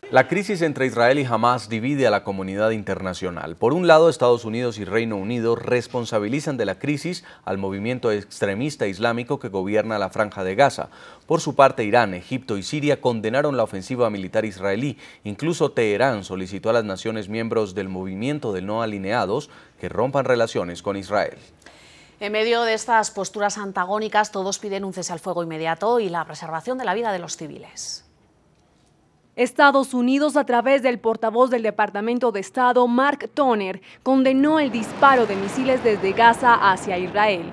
La crisis entre Israel y Hamás divide a la comunidad internacional. Por un lado, Estados Unidos y Reino Unido responsabilizan de la crisis al movimiento extremista islámico que gobierna la Franja de Gaza. Por su parte, Irán, Egipto y Siria condenaron la ofensiva militar israelí. Incluso Teherán solicitó a las naciones miembros del movimiento de no alineados que rompan relaciones con Israel. En medio de estas posturas antagónicas, todos piden un cese al fuego inmediato y la preservación de la vida de los civiles. Estados Unidos, a través del portavoz del Departamento de Estado, Mark Toner, condenó el disparo de misiles desde Gaza hacia Israel.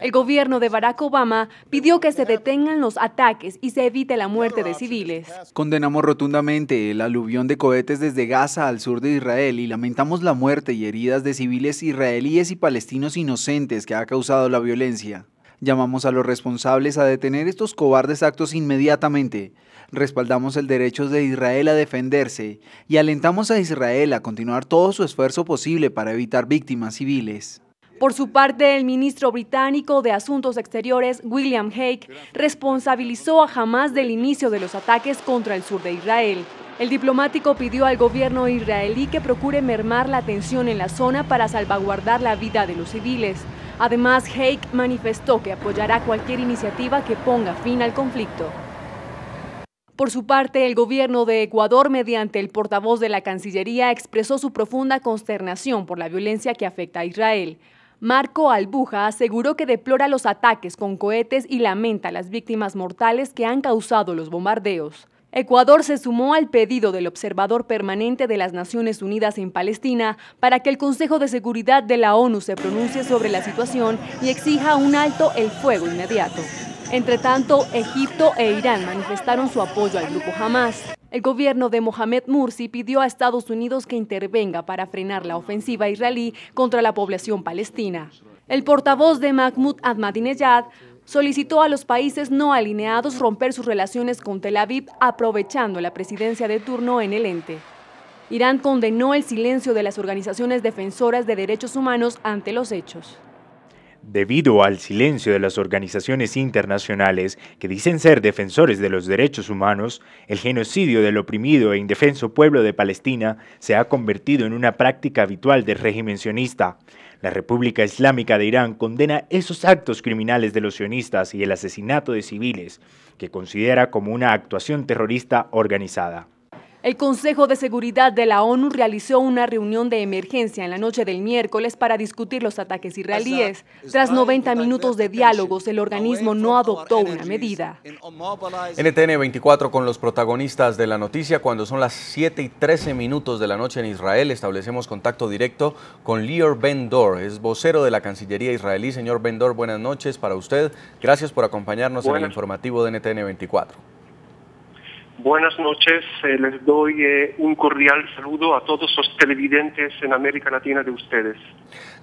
El gobierno de Barack Obama pidió que se detengan los ataques y se evite la muerte de civiles. Condenamos rotundamente el aluvión de cohetes desde Gaza al sur de Israel y lamentamos la muerte y heridas de civiles israelíes y palestinos inocentes que ha causado la violencia. Llamamos a los responsables a detener estos cobardes actos inmediatamente. Respaldamos el derecho de Israel a defenderse y alentamos a Israel a continuar todo su esfuerzo posible para evitar víctimas civiles. Por su parte, el ministro británico de Asuntos Exteriores, William Hague, responsabilizó a Hamás del inicio de los ataques contra el sur de Israel. El diplomático pidió al gobierno israelí que procure mermar la tensión en la zona para salvaguardar la vida de los civiles. Además, Hague manifestó que apoyará cualquier iniciativa que ponga fin al conflicto. Por su parte, el gobierno de Ecuador, mediante el portavoz de la Cancillería, expresó su profunda consternación por la violencia que afecta a Israel. Marco Albuja aseguró que deplora los ataques con cohetes y lamenta las víctimas mortales que han causado los bombardeos. Ecuador se sumó al pedido del observador permanente de las Naciones Unidas en Palestina para que el Consejo de Seguridad de la ONU se pronuncie sobre la situación y exija un alto el fuego inmediato. Entre tanto, Egipto e Irán manifestaron su apoyo al grupo Hamás. El gobierno de Mohamed Morsi pidió a Estados Unidos que intervenga para frenar la ofensiva israelí contra la población palestina. El portavoz de Mahmoud Ahmadinejad solicitó a los países no alineados romper sus relaciones con Tel Aviv, aprovechando la presidencia de turno en el ente. Irán condenó el silencio de las organizaciones defensoras de derechos humanos ante los hechos. Debido al silencio de las organizaciones internacionales que dicen ser defensores de los derechos humanos, el genocidio del oprimido e indefenso pueblo de Palestina se ha convertido en una práctica habitual del régimen sionista. La República Islámica de Irán condena esos actos criminales de los sionistas y el asesinato de civiles, que considera como una actuación terrorista organizada. El Consejo de Seguridad de la ONU realizó una reunión de emergencia en la noche del miércoles para discutir los ataques israelíes. Tras 90 minutos de diálogos, el organismo no adoptó una medida. NTN 24 con los protagonistas de la noticia. Cuando son las 7:13 de la noche en Israel, establecemos contacto directo con Lior Ben-Dor, es vocero de la Cancillería israelí. Señor Ben-Dor, buenas noches para usted. Gracias por acompañarnos en el informativo de NTN 24. Buenas noches, les doy un cordial saludo a todos los televidentes en América Latina de ustedes.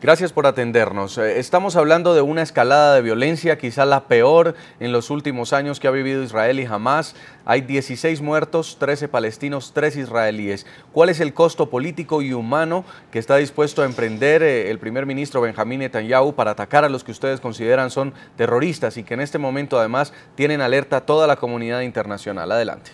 Gracias por atendernos. Estamos hablando de una escalada de violencia, quizá la peor en los últimos años que ha vivido Israel y Hamás. Hay 16 muertos, 13 palestinos, 3 israelíes. ¿Cuál es el costo político y humano que está dispuesto a emprender el primer ministro Benjamín Netanyahu para atacar a los que ustedes consideran son terroristas y que en este momento además tienen alerta a toda la comunidad internacional? Adelante.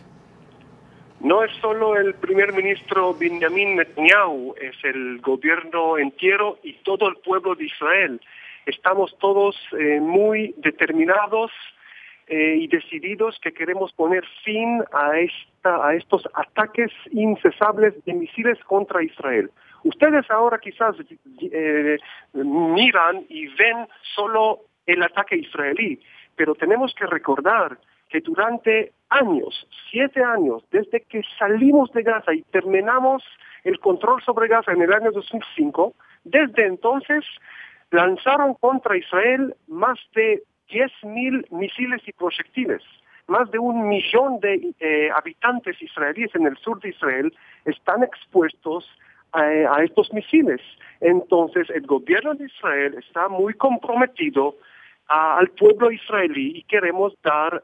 No es solo el primer ministro Benjamín Netanyahu, es el gobierno entero y todo el pueblo de Israel. Estamos todos muy determinados y decididos que queremos poner fin a estos ataques incesables de misiles contra Israel. Ustedes ahora quizás miran y ven solo el ataque israelí, pero tenemos que recordar que durante años, 7 años, desde que salimos de Gaza y terminamos el control sobre Gaza en el año 2005, desde entonces lanzaron contra Israel más de 10.000 misiles y proyectiles. Más de 1 millón de habitantes israelíes en el sur de Israel están expuestos a estos misiles. Entonces, el gobierno de Israel está muy comprometido al pueblo israelí y queremos dar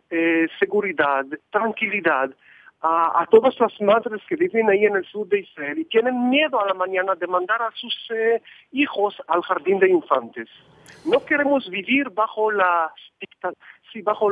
seguridad, tranquilidad a todas las madres que viven ahí en el sur de Israel y tienen miedo a la mañana de mandar a sus hijos al jardín de infantes. No queremos vivir bajo la casi bajo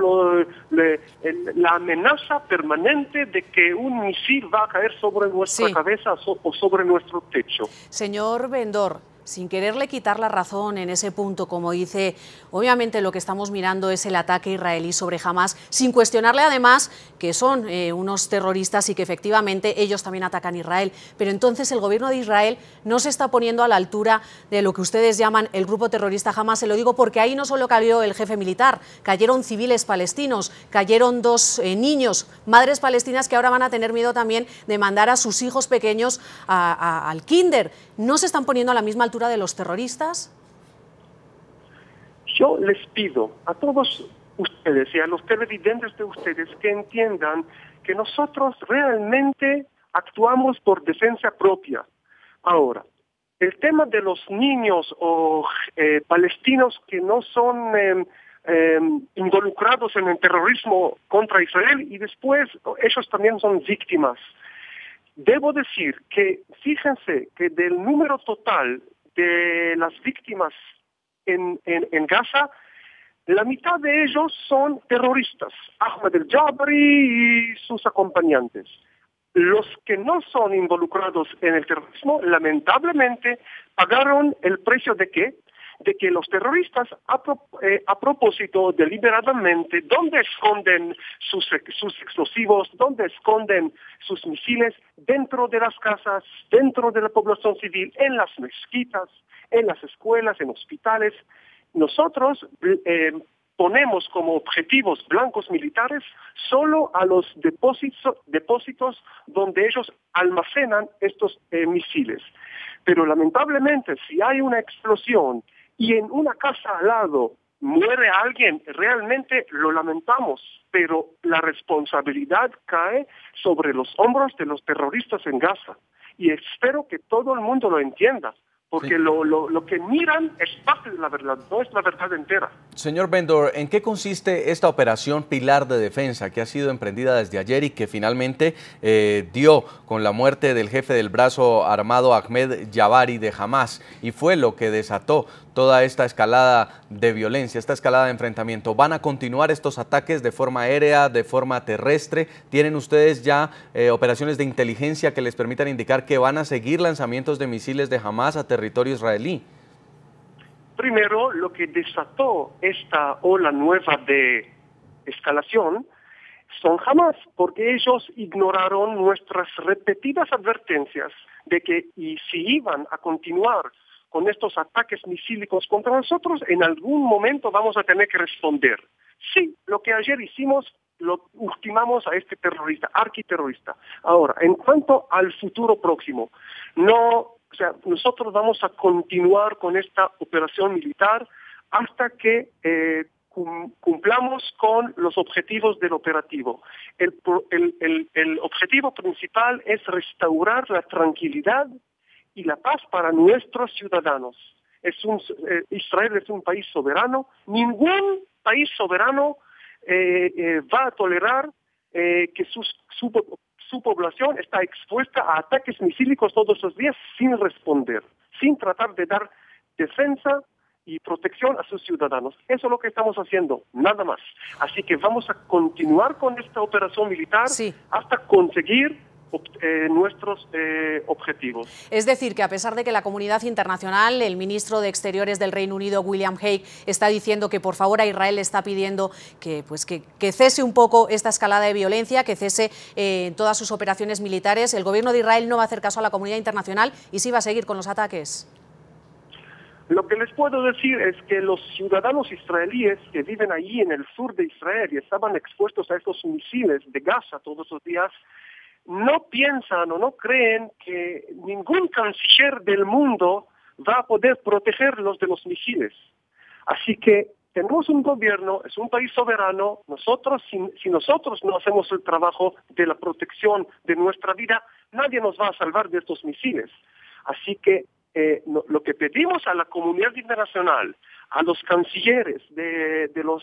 la amenaza permanente de que un misil va a caer sobre nuestra cabeza o sobre nuestro techo. Señor Bendor, sin quererle quitar la razón en ese punto, como dice, obviamente lo que estamos mirando es el ataque israelí sobre Hamás, sin cuestionarle además que son unos terroristas y que efectivamente ellos también atacan Israel. Pero entonces el gobierno de Israel no se está poniendo a la altura de lo que ustedes llaman el grupo terrorista Hamás. Se lo digo porque ahí no solo cayó el jefe militar, cayeron civiles palestinos, cayeron dos niños, madres palestinas que ahora van a tener miedo también de mandar a sus hijos pequeños al kinder. ¿No se están poniendo a la misma altura de los terroristas? Yo les pido a todos ustedes y a los televidentes de ustedes que entiendan que nosotros realmente actuamos por defensa propia. Ahora, el tema de los niños o palestinos que no son involucrados en el terrorismo contra Israel y después ellos también son víctimas. Debo decir que, fíjense, que del número total de las víctimas en Gaza, la mitad de ellos son terroristas, Ahmed el-Jabri y sus acompañantes. Los que no son involucrados en el terrorismo, lamentablemente, pagaron el precio de ¿qué? De que los terroristas, a propósito, deliberadamente, ¿dónde esconden sus explosivos? ¿Dónde esconden sus misiles? Dentro de las casas, dentro de la población civil, en las mezquitas, en las escuelas, en hospitales. Nosotros ponemos como objetivos blancos militares solo a los depósitos donde ellos almacenan estos misiles. Pero lamentablemente, si hay una explosión y en una casa al lado muere alguien, realmente lo lamentamos, pero la responsabilidad cae sobre los hombros de los terroristas en Gaza. Y espero que todo el mundo lo entienda, porque sí, lo que miran es parte de la verdad, no es la verdad entera. Señor Bendor, ¿en qué consiste esta operación Pilar de Defensa que ha sido emprendida desde ayer y que finalmente dio con la muerte del jefe del brazo armado Ahmed Jabari de Hamás y fue lo que desató toda esta escalada de violencia, esta escalada de enfrentamiento? ¿Van a continuar estos ataques de forma aérea, de forma terrestre? ¿Tienen ustedes ya operaciones de inteligencia que les permitan indicar que van a seguir lanzamientos de misiles de Hamás a territorio israelí? Primero, lo que desató esta ola nueva de escalación son Hamás, porque ellos ignoraron nuestras repetidas advertencias de que y si iban a continuar con estos ataques misílicos contra nosotros, en algún momento vamos a tener que responder. Sí, lo que ayer hicimos, lo ultimamos a este terrorista, arquiterrorista. Ahora, en cuanto al futuro próximo, nosotros vamos a continuar con esta operación militar hasta que cumplamos con los objetivos del operativo. El objetivo principal es restaurar la tranquilidad y la paz para nuestros ciudadanos. Israel es un país soberano. Ningún país soberano va a tolerar que su población está expuesta a ataques misílicos todos los días sin responder, sin tratar de dar defensa y protección a sus ciudadanos. Eso es lo que estamos haciendo, nada más. Así que vamos a continuar con esta operación militar hasta conseguir nuestros objetivos. Es decir, que a pesar de que la comunidad internacional, el ministro de Exteriores del Reino Unido, William Hague, está diciendo que por favor a Israel le está pidiendo que cese un poco esta escalada de violencia, que cese todas sus operaciones militares, el gobierno de Israel no va a hacer caso a la comunidad internacional y sí va a seguir con los ataques. Lo que les puedo decir es que los ciudadanos israelíes que viven allí en el sur de Israel y estaban expuestos a estos misiles de Gaza todos los días, no piensan o no creen que ningún canciller del mundo va a poder protegerlos de los misiles. Así que tenemos un gobierno, es un país soberano. Nosotros, si nosotros no hacemos el trabajo de la protección de nuestra vida, nadie nos va a salvar de estos misiles. Así que lo que pedimos a la comunidad internacional, a los cancilleres de los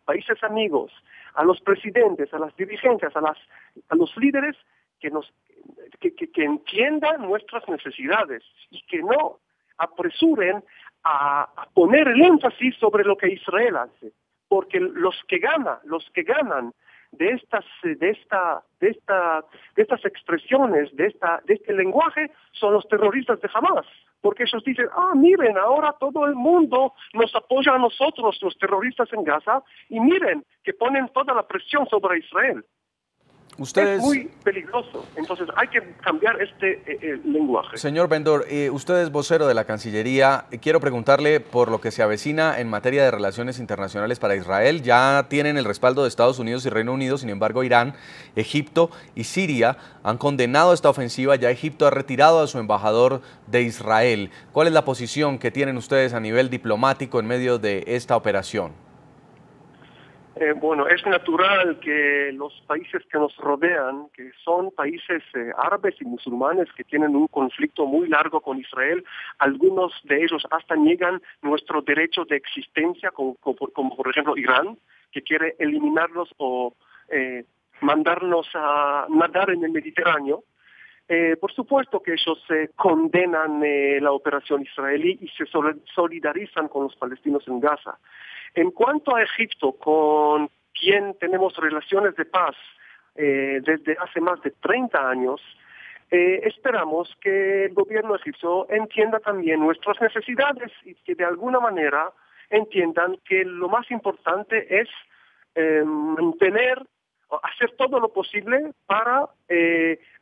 países amigos, a los presidentes, a las dirigencias, a los líderes, que entiendan nuestras necesidades y que no apresuren a poner el énfasis sobre lo que Israel hace. porque los que ganan de estas expresiones, de este lenguaje, son los terroristas de Hamas. Porque ellos dicen, miren, ahora todo el mundo nos apoya a nosotros, los terroristas en Gaza, y miren, que ponen toda la presión sobre Israel. Ustedes... Es muy peligroso, entonces hay que cambiar este lenguaje. Señor Ben-Dor, usted es vocero de la Cancillería. Quiero preguntarle por lo que se avecina en materia de relaciones internacionales para Israel. Ya tienen el respaldo de Estados Unidos y Reino Unido, sin embargo Irán, Egipto y Siria han condenado esta ofensiva. Ya Egipto ha retirado a su embajador de Israel. ¿Cuál es la posición que tienen ustedes a nivel diplomático en medio de esta operación? Bueno, es natural que los países que nos rodean, que son países árabes y musulmanes que tienen un conflicto muy largo con Israel, algunos de ellos hasta niegan nuestro derecho de existencia, como por ejemplo Irán, que quiere eliminarnos o mandarnos a nadar en el Mediterráneo. Por supuesto que ellos condenan la operación israelí y se solidarizan con los palestinos en Gaza. En cuanto a Egipto, con quien tenemos relaciones de paz desde hace más de 30 años, esperamos que el gobierno egipcio entienda también nuestras necesidades y que de alguna manera entiendan que lo más importante es hacer todo lo posible para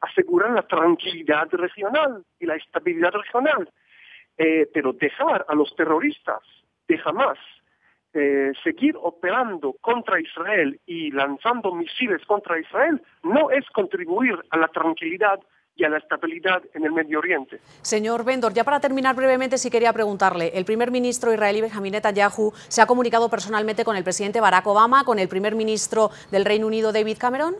asegurar la tranquilidad regional y la estabilidad regional, pero dejar a los terroristas de Hamas seguir operando contra Israel y lanzando misiles contra Israel no es contribuir a la tranquilidad y a la estabilidad en el Medio Oriente. Señor Ben-Dor, ya para terminar brevemente, sí quería preguntarle, el primer ministro israelí Benjamin Netanyahu se ha comunicado personalmente con el presidente Barack Obama, con el primer ministro del Reino Unido David Cameron.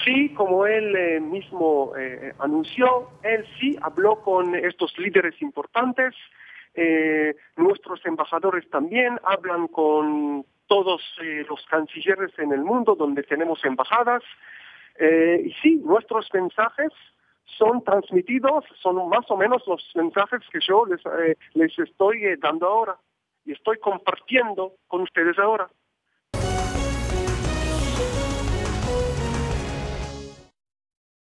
Sí, como él mismo anunció, él sí habló con estos líderes importantes. Nuestros embajadores también hablan con todos los cancilleres en el mundo donde tenemos embajadas. Y sí, nuestros mensajes son transmitidos, son más o menos los mensajes que yo les estoy dando ahora y estoy compartiendo con ustedes ahora.